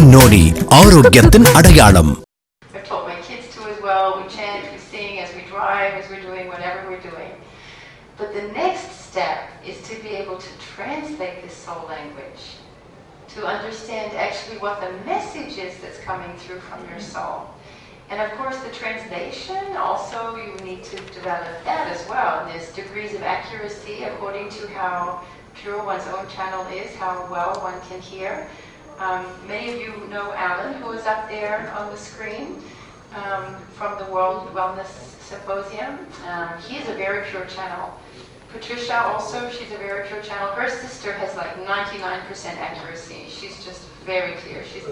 Noni, ஆரோக்கியத்தின் அடையாளம். I've taught my kids to as well. We chant, we sing as we drive, as we're doing whatever we're doing. But the next step is to be able to translate this soul language, to understand actually what the message is that's coming through from your soul. And of course the translation also, you need to develop that as well. And there's degrees of accuracy according to how pure one's own channel is, how well one can hear. Many of you know Alan, who is up there on the screen from the World Wellness Symposium. He's a very pure channel. Patricia also, she's a very pure channel. Her sister has like 99% accuracy. She's just very clear. She's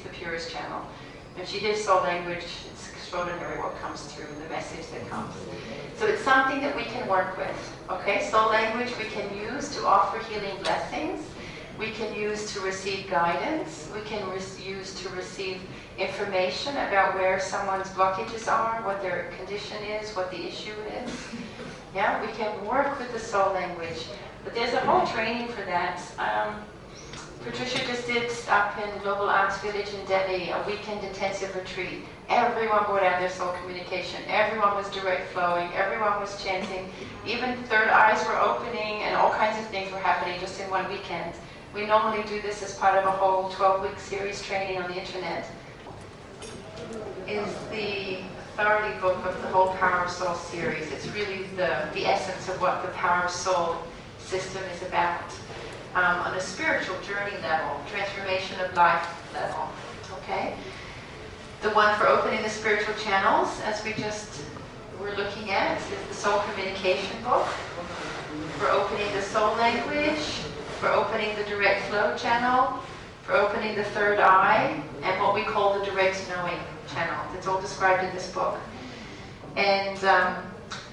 the purest channel. When she hears soul language, it's extraordinary what comes through, the message that comes. So it's something that we can work with. Okay, soul language we can use to offer healing blessings. We can use to receive guidance. We can use to receive information about where someone's blockages are, what their condition is, what the issue is. Yeah, we can work with the soul language. But there's a whole training for that. Patricia just did up in Global Arts Village in Delhi a weekend intensive retreat. Everyone brought out their soul communication. Everyone was direct flowing. Everyone was chanting. Even third eyes were opening and all kinds of things were happening just in one weekend. We normally do this as part of a whole 12-week series training on the internet. Is the authority book of the whole Power of Soul series. It's really the essence of what the Power of Soul system is about. On a spiritual journey level, transformation of life level, okay? The one for opening the spiritual channels, as we just were looking at, is the Soul Communication book. For opening the soul language, for opening the direct flow channel, for opening the third eye, and what we call the direct knowing channel. It's all described in this book. And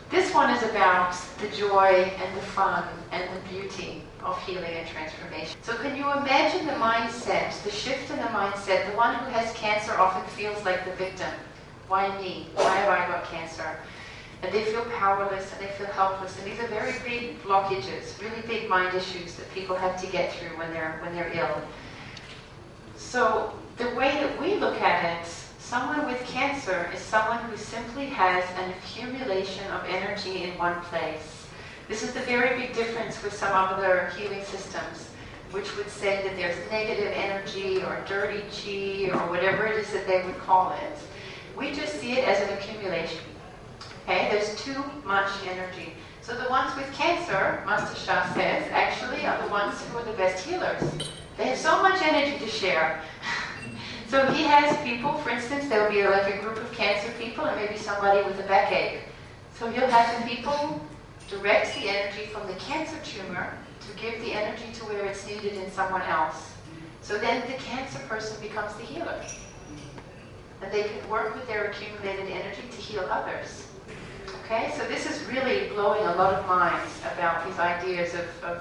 this one is about the joy and the fun and the beauty of healing and transformation. So can you imagine the mindset, the shift in the mindset? The one who has cancer often feels like the victim. Why me? Why have I got cancer? And they feel powerless and they feel helpless. And these are very big blockages, really big mind issues that people have to get through when they're ill. So the way that we look at it, someone with cancer is someone who simply has an accumulation of energy in one place. This is the very big difference with some other healing systems, which would say that there's negative energy or dirty chi or whatever it is that they would call it. We just see it as an accumulation. Okay, there's too much energy. So the ones with cancer, Master Shah says, actually are the ones who are the best healers. They have so much energy to share. So he has people, for instance, there will be like a group of cancer people and maybe somebody with a backache. So he'll have the people direct the energy from the cancer tumor to give the energy to where it's needed in someone else. So then the cancer person becomes the healer. And they can work with their accumulated energy to heal others. Okay, so this is really blowing a lot of minds about these ideas of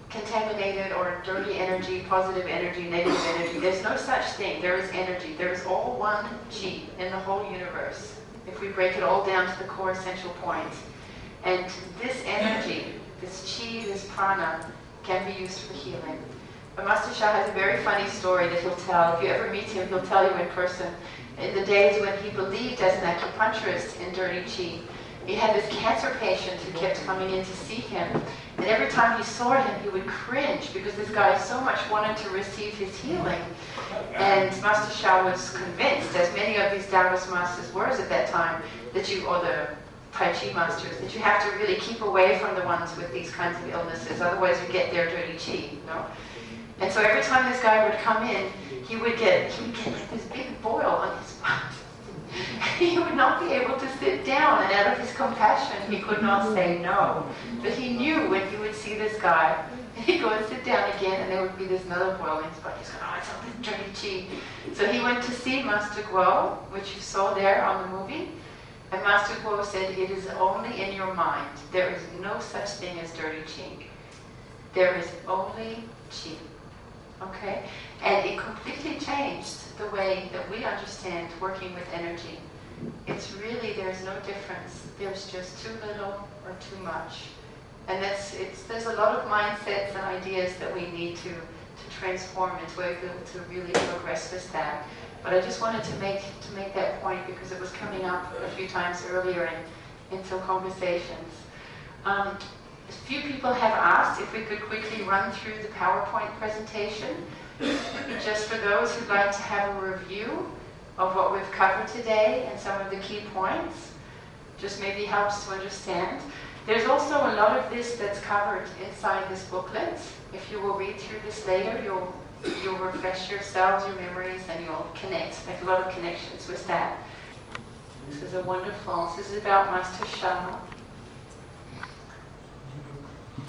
contaminated or dirty energy, positive energy, negative energy. There's no such thing. There is energy. There is all one chi in the whole universe, if we break it all down to the core essential point. And this energy, this chi, this prana, can be used for healing. But Master Shah has a very funny story that he'll tell. If you ever meet him, he'll tell you in person. In the days when he believed as an acupuncturist in dirty chi, he had this cancer patient who kept coming in to see him. And every time he saw him, he would cringe because this guy so much wanted to receive his healing. And Master Shah was convinced, as many of these Taoist masters were at that time, or the Tai Chi masters, that you have to really keep away from the ones with these kinds of illnesses, otherwise you get their dirty chi, you know? And so every time this guy would come in, he would get like this big boil on his butt. He would not be able to sit down, and out of his compassion, he could not say no. But he knew when he would see this guy, he'd go and sit down again, and there would be this another boil in his butt. He's going, oh, it's all this dirty chi. So he went to see Master Guo, which you saw there on the movie, and Master Guo said, it is only in your mind. There is no such thing as dirty chi. There is only chi. Okay? And it completely changed the way that we understand working with energy. It's really, there's no difference. There's just too little or too much. And there's a lot of mindsets and ideas that we need to transform and to be able to really progress with that. But I just wanted to make that point because it was coming up a few times earlier in some conversations. A few people have asked if we could quickly run through the PowerPoint presentation, just for those who'd like to have a review of what we've covered today and some of the key points. Just maybe helps to understand. There's also a lot of this that's covered inside this booklet. If you will read through this later, you'll refresh yourselves, your memories, and you'll make a lot of connections with that. This is this is about Master Sha.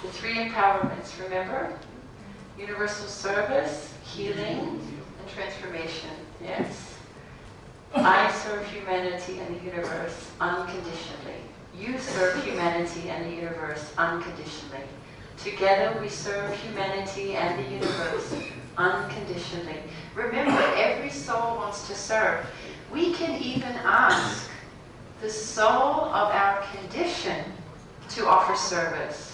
The three empowerments, remember? Universal service, healing, and transformation. Yes. I serve humanity and the universe unconditionally. You serve humanity and the universe unconditionally. Together we serve humanity and the universe unconditionally. Remember, every soul wants to serve. We can even ask the soul of our condition to offer service.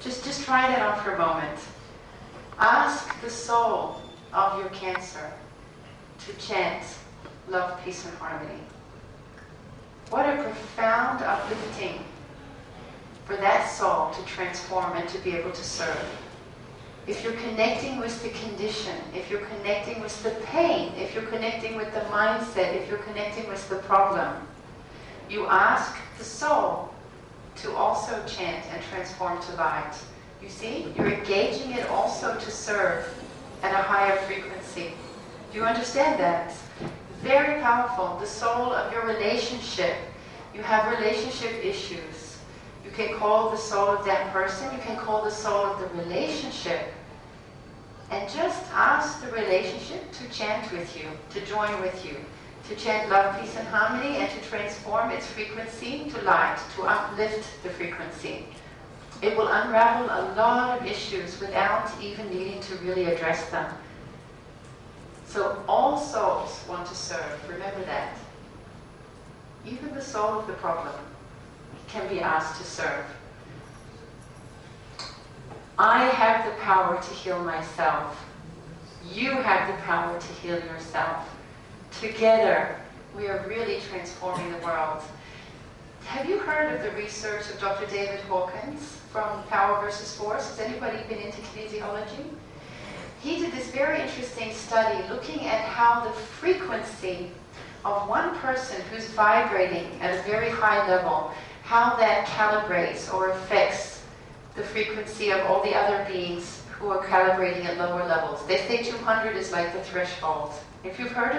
Just try that on for a moment. Ask the soul of your cancer to chant love, peace, and harmony. What a profound uplifting for that soul to transform and to be able to serve. If you're connecting with the condition, if you're connecting with the pain, if you're connecting with the mindset, if you're connecting with the problem, you ask the soul to also chant and transform to light. You see, you're engaging it also to serve at a higher frequency. Do you understand that? Very powerful. The soul of your relationship. You have relationship issues. You can call the soul of that person. You can call the soul of the relationship. And just ask the relationship to chant with you, to join with you, to chant love, peace, and harmony, and to transform its frequency to light, to uplift the frequency. It will unravel a lot of issues without even needing to really address them. So all souls want to serve, remember that. Even the soul of the problem can be asked to serve. I have the power to heal myself. You have the power to heal yourself. Together, we are really transforming the world. Have you heard of the research of Dr. David Hawkins from Power versus Force? Has anybody been into kinesiology? He did this very interesting study looking at how the frequency of one person who's vibrating at a very high level, how that calibrates or affects the frequency of all the other beings who are calibrating at lower levels. They say 200 is like the threshold. If you've heard of